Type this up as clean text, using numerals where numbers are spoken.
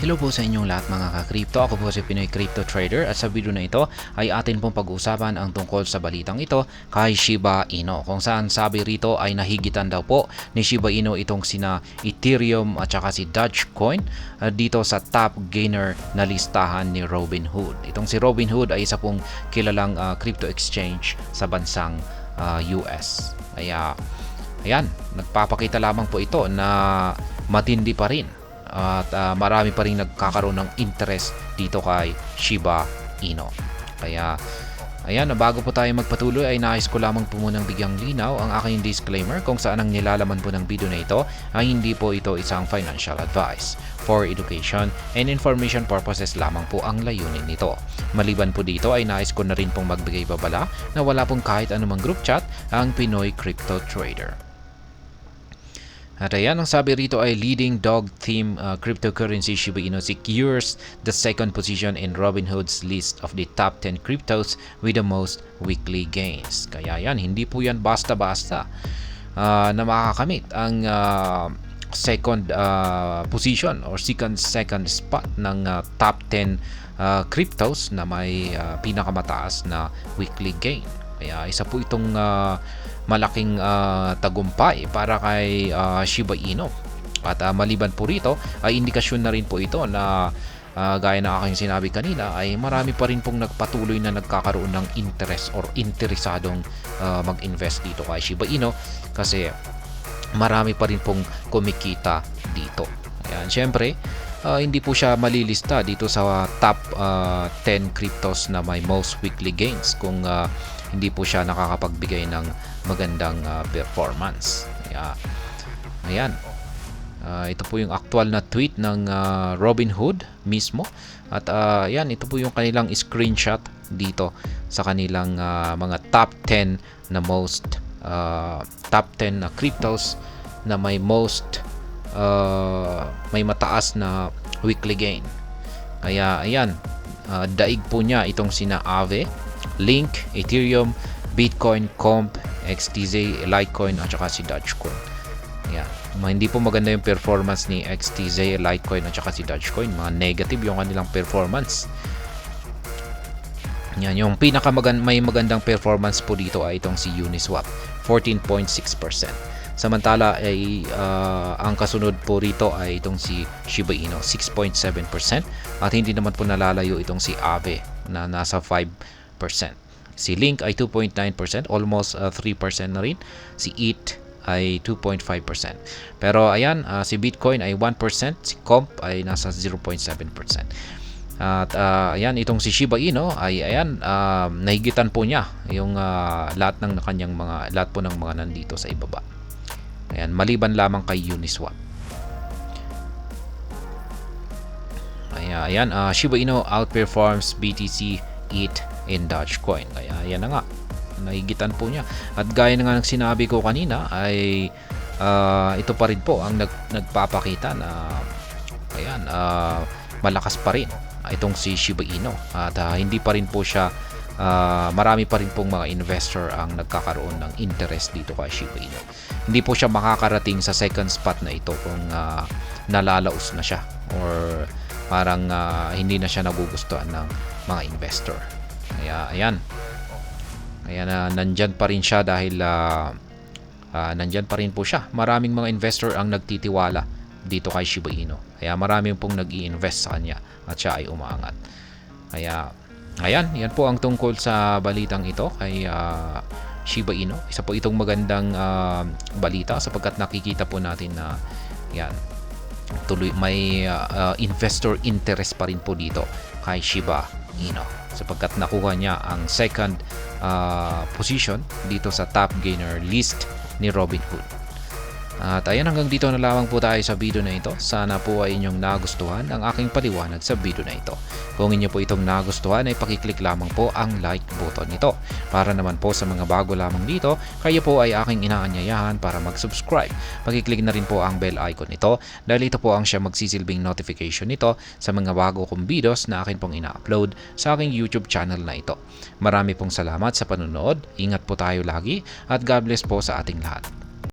Hello po sa inyong lahat mga ka-crypto. Ako po si Pinoy Crypto Trader at sa video na ito ay atin pong pag-uusapan ang tungkol sa balitang ito kay Shiba Inu. Kung saan sabi rito ay nahigitan daw po ni Shiba Inu itong sina Ethereum at saka si Dogecoin dito sa top gainer na listahan ni Robinhood. Itong si Robinhood ay isa pong kilalang crypto exchange sa bansang US. Kaya ayan, nagpapakita lamang po ito na matindi pa rin at marami pa rin nagkakaroon ng interest dito kay Shiba Inu. Kaya ayan, bago po tayo magpatuloy ay nais ko lamang po munang bigyang linaw ang aking disclaimer kung saan ang nilalaman po ng video na ito ay hindi po ito isang financial advice. For education and information purposes lamang po ang layunin nito. Maliban po dito ay nais ko na rin pong magbigay babala na wala pong kahit anumang group chat ang Pinoy Crypto Trader. At ayan, ang sabi rito ay leading dog theme cryptocurrency Shiba Inu secures the second position in Robinhood's list of the top 10 cryptos with the most weekly gains. Kaya yan, hindi po yan basta-basta na makakamit ang second position or second spot ng top 10 cryptos na may pinakamataas na weekly gain. Kaya isa po itong malaking tagumpay para kay Shiba Inu. At maliban po rito ay indikasyon na rin po ito na gaya na aking sinabi kanina ay marami pa rin pong nagpatuloy na nagkakaroon ng interest or interesadong mag-invest dito kay Shiba Inu kasi marami pa rin pong kumikita dito. Ayan, syempre hindi po siya malilista dito sa top 10 cryptos na may most weekly gains kung hindi po siya nakakapagbigay ng magandang performance. Ayan. Ito po yung actual na tweet ng Robinhood mismo. At ayan, ito po yung kanilang screenshot dito sa kanilang mga top 10 na most top 10 na cryptos na may most may mataas na weekly gain. Kaya ayan, daig po niya itong sina Aave, Link, Ethereum, Bitcoin, Comp, XTZ, Litecoin at saka si Dogecoin. Ayan. Hindi po maganda yung performance ni XTZ, Litecoin at saka si Dogecoin. Mga negative yung kanilang performance. Yan, yung may magandang performance po dito ay itong si Uniswap, 14.6%. Samantala ay ang kasunod po rito ay itong si Shiba Inu, 6.7%. At hindi naman po nalalayo itong si Aave na nasa 5%. Si Link ay 2.9%, almost 3% na rin. Si ETH ay 2.5%. Pero ayan, si Bitcoin ay 1%, si Comp ay nasa 0.7%. At ayan, itong si Shiba Inu ay ayan, nahigitan po niya yung lahat ng kanyang lahat po ng mga nandito sa ibaba. Ayan, maliban lamang kay Uniswap. Ayan, Shiba Inu outperforms BTC, ETH, and Dogecoin. Kaya ayan na nga, nahigitan po niya. At gaya na nga ng sinabi ko kanina ay ito pa rin po ang nagpapakita na ayan, malakas pa rin itong si Shiba Inu. At hindi pa rin po siya marami pa rin pong mga investor ang nagkakaroon ng interest dito kay Shiba Inu. Hindi po siya makakarating sa second spot na ito kung nalalaos na siya or parang hindi na siya nagugustuhan ng mga investor. Kaya ayan. Kaya nandyan pa rin siya dahil nandyan pa rin po siya. Maraming mga investor ang nagtitiwala dito kay Shiba Inu. Kaya maraming pong nag-i-invest sa kanya at siya ay umaangat. Kaya ayan, yan po ang tungkol sa balitang ito kay Shiba Inu. Isa po itong magandang balita sapagkat nakikita po natin na yan, tuloy may investor interest pa rin po dito kay Shiba Inu sapagkat nakuha niya ang second position dito sa top gainer list ni Robinhood. At ayan, hanggang dito na lamang po tayo sa video na ito. Sana po ay inyong nagustuhan ang aking paliwanag sa video na ito. Kung inyo po itong nagustuhan ay pakiclick lamang po ang like button nito. Para naman po sa mga bago lamang dito, kayo po ay aking inaanyayahan para mag-subscribe. Pakiclick na rin po ang bell icon nito dahil ito po ang siya magsisilbing notification nito sa mga bago kong videos na akin pong ina-upload sa aking YouTube channel na ito. Marami pong salamat sa panonood. Ingat po tayo lagi at God bless po sa ating lahat.